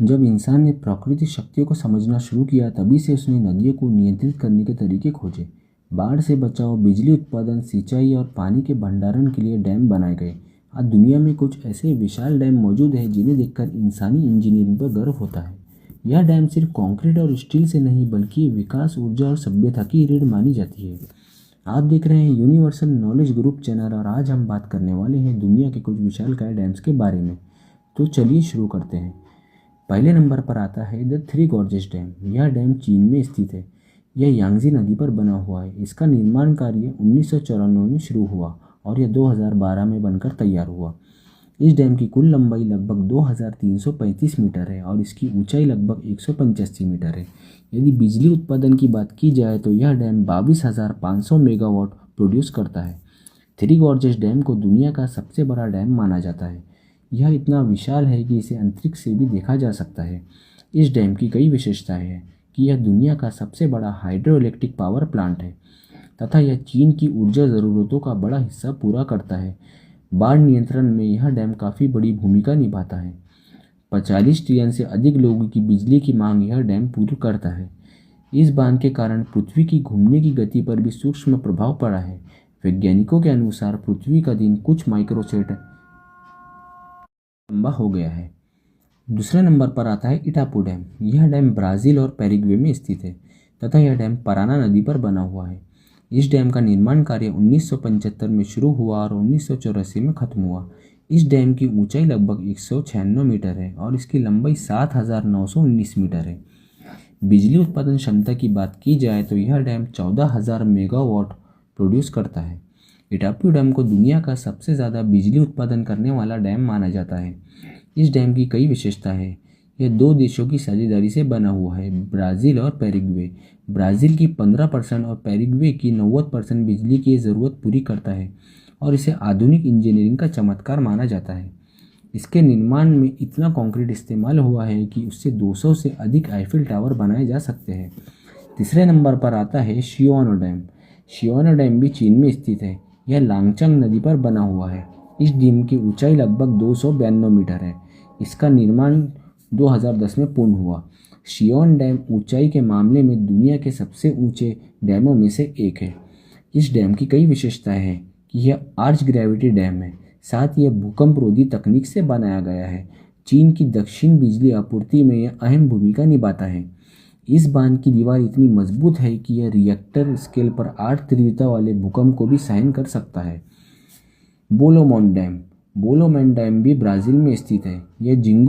जब इंसान ने प्राकृतिक शक्तियों को समझना शुरू किया तभी से उसने नदियों को नियंत्रित करने के तरीके खोजे। बाढ़ से बचाव, बिजली उत्पादन, सिंचाई और पानी के भंडारण के लिए डैम बनाए गए। आज दुनिया में कुछ ऐसे विशाल डैम मौजूद हैं जिन्हें देखकर इंसानी इंजीनियरिंग पर गर्व होता है। यह डैम सिर्फ कंक्रीट और स्टील से नहीं बल्कि विकास, ऊर्जा और सभ्यता की रीढ़ मानी जाती है। आप देख रहे हैं यूनिवर्सल नॉलेज ग्रुप चैनल और आज हम बात करने वाले हैं दुनिया के कुछ विशालकाय डैम्स के बारे में। तो चलिए शुरू करते हैं। पहले नंबर पर आता है द थ्री गॉर्जेस डैम। यह डैम चीन में स्थित है। यह यांगजी नदी पर बना हुआ है। इसका निर्माण कार्य 1994 में शुरू हुआ और यह 2012 में बनकर तैयार हुआ। इस डैम की कुल लंबाई लगभग 2335 मीटर है और इसकी ऊंचाई लगभग 185 मीटर है। यदि बिजली उत्पादन की बात की जाए तो यह डैम 22,500 मेगावाट प्रोड्यूस करता है। थ्री गॉर्जेस डैम को दुनिया का सबसे बड़ा डैम माना जाता है। यह इतना विशाल है कि इसे अंतरिक्ष से भी देखा जा सकता है। इस डैम की कई विशेषताएं हैं कि यह दुनिया का सबसे बड़ा हाइड्रो इलेक्ट्रिक पावर प्लांट है तथा यह चीन की ऊर्जा ज़रूरतों का बड़ा हिस्सा पूरा करता है। बाढ़ नियंत्रण में यह डैम काफ़ी बड़ी भूमिका निभाता है। 45 ट्रिलियन से अधिक लोगों की बिजली की मांग यह डैम पूरी करता है। इस बांध के कारण पृथ्वी की घूमने की गति पर भी सूक्ष्म प्रभाव पड़ा है। वैज्ञानिकों के अनुसार पृथ्वी का दिन कुछ माइक्रोसेकंड लंबा हो गया है। दूसरे नंबर पर आता है इटापू डैम। यह डैम ब्राज़ील और पैराग्वे में स्थित है तथा यह डैम पराना नदी पर बना हुआ है। इस डैम का निर्माण कार्य 1975 में शुरू हुआ और 1984 में खत्म हुआ। इस डैम की ऊंचाई लगभग 196 मीटर है और इसकी लंबाई 7,919 मीटर है। बिजली उत्पादन क्षमता की बात की जाए तो यह डैम 14,000 मेगावाट प्रोड्यूस करता है। इटापू डैम को दुनिया का सबसे ज़्यादा बिजली उत्पादन करने वाला डैम माना जाता है। इस डैम की कई विशेषता है। यह दो देशों की साझेदारी से बना हुआ है, ब्राज़ील और पैराग्वे। ब्राज़ील की 15% और पैराग्वे की 90% बिजली की ज़रूरत पूरी करता है और इसे आधुनिक इंजीनियरिंग का चमत्कार माना जाता है। इसके निर्माण में इतना कंक्रीट इस्तेमाल हुआ है कि उससे 200 से अधिक आईफिल टावर बनाए जा सकते हैं। तीसरे नंबर पर आता है शियोनो डैम। शियोनो डैम भी चीन में स्थित है। यह लांगचांग नदी पर बना हुआ है। इस डैम की ऊंचाई लगभग 292 मीटर है। इसका निर्माण 2010 में पूर्ण हुआ। शियोन डैम ऊंचाई के मामले में दुनिया के सबसे ऊंचे डैमों में से एक है। इस डैम की कई विशेषताएं हैं कि यह आर्च ग्रेविटी डैम है, साथ ही यह भूकंप रोधी तकनीक से बनाया गया है। चीन की दक्षिण बिजली आपूर्ति में यह अहम भूमिका निभाता है। इस बांध की दीवार इतनी मजबूत है कि यह रिएक्टर स्केल पर 8 तीव्रता वाले भूकंप को भी सहन कर सकता है। बोलोमोन डैम। बोलोमोन डैम भी ब्राज़ील में स्थित है। यह जिंगू